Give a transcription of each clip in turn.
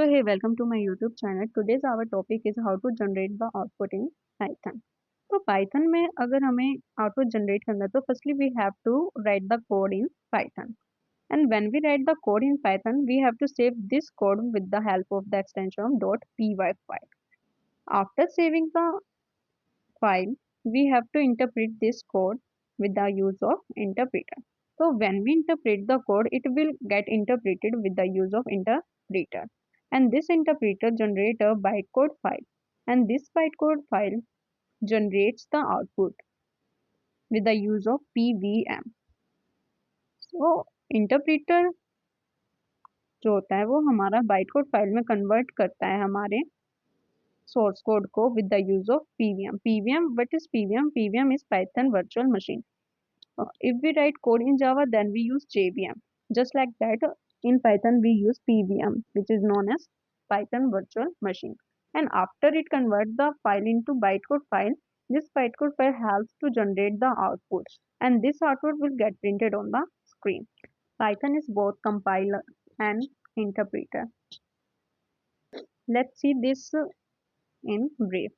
So hey, welcome to my YouTube channel. Today's our topic is how to generate the output in Python. तो Python में अगर हमें output generate करना है तो firstly we have to write the code in Python. And when we write the code in Python, we have to save this code with the help of the extension of .py file. After saving the file, we have to interpret this code with the use of interpreter. So when we interpret the code, it will get interpreted with the use of interpreter. And this interpreter generates a bytecode file. And this bytecode file generates the output with the use of PWM. So interpreter जो होता है वो हमारा bytecode file में convert करता है हमारे source code को with the use of PWM. PWM, what is PWM? PWM is Python virtual machine. If we write code in Java, then we use JVM. Just like that, in Python we use PWM, which is known as Python virtual machine. And after it converts the file into bytecode file, this bytecode file helps to generate the output, and this output will get printed on the screen. Python is both compiler and interpreter. Let's see this in brief.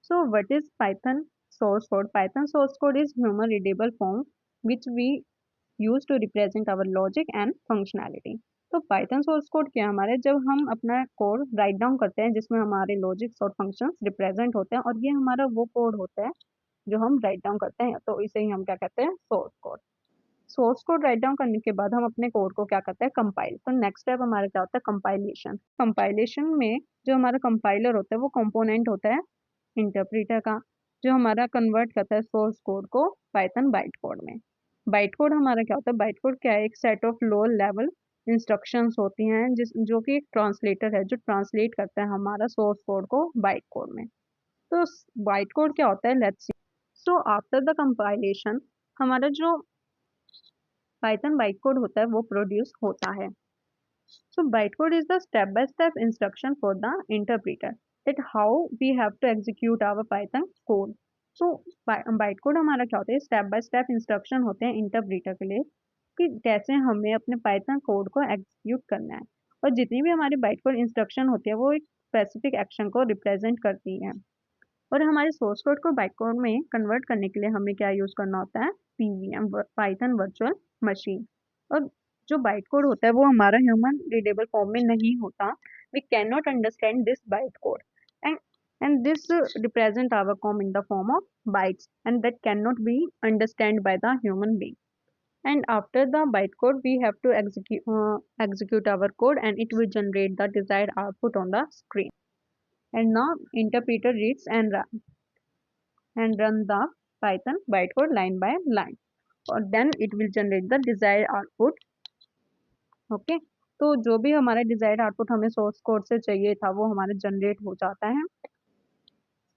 So what is Python source code? Python source code is human readable form which we use to represent our logic and functionality. तो Python source code क्या है हमारे, जब हम अपना code write down करते हैं जिसमें हमारे लॉजिक्स और फंक्शंस रिप्रेजेंट होते हैं, और ये हमारा वो कोड होता है जो हम राइट डाउन करते हैं, तो इसे ही हम क्या कहते हैं, source code. Source code write down करने के बाद हम अपने कोड को क्या करते हैं, कंपाइल. तो नेक्स्ट स्टेप हमारा क्या होता है, कंपाइलेशन. कंपाइलेशन में जो हमारा कंपाइलर होता है वो कंपोनेंट होता है इंटरप्रेटर का, जो हमारा कन्वर्ट करता है सोर्स कोड को पाइथन बाइट कोड में. बाइट कोड हमारा क्या होता है, बाइट कोड क्या है, एक set of low level instructions होती हैं जो कि एक ट्रांसलेटर है जो ट्रांसलेट करता है हमारा सोर्स कोड को बाइट कोड में. तो बाइट कोड क्या होता है, let's see. So after the compilation हमारा जो पाइथन बाइट कोड होता है वो प्रोड्यूस होता है. So bytecode is the step-by-step instruction for the interpreter that how we have to execute our Python code. So bytecode हमारा क्या होता है, स्टेप बाय स्टेप इंस्ट्रक्शन होते हैं इंटरप्रेटर के लिए कि कैसे हमें अपने पाइथन कोड को एग्जीक्यूट करना है. और जितनी भी हमारी बाइटकोड इंस्ट्रक्शन होती है वो एक स्पेसिफिक एक्शन को रिप्रेजेंट करती है. और हमारे सोर्स कोड को बाइटकोड में कन्वर्ट करने के लिए हमें क्या यूज़ करना होता है, PVM, पाइथन वर्चुअल मशीन. और जो बाइट कोड होता है वो हमारा ह्यूमन रीडेबल फॉर्म में नहीं होता. We can not understand this byte code and this represent our form in the form of bytes, and that cannot be understand by the human being. And after the bytecode we have to execute our code, and it will generate the desired output on the screen. And now interpreter reads and run the Python bytecode line by line, or then it will generate the desired output. Okay. तो जो भी हमारा desired output हमें source code से चाहिए था वो हमारा जनरेट हो जाता है.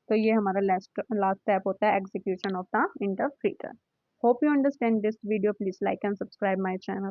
तो ये हमारा लास्ट स्टेप होता है execution of the interpreter. Hope you understand this video. Please like and subscribe my channel.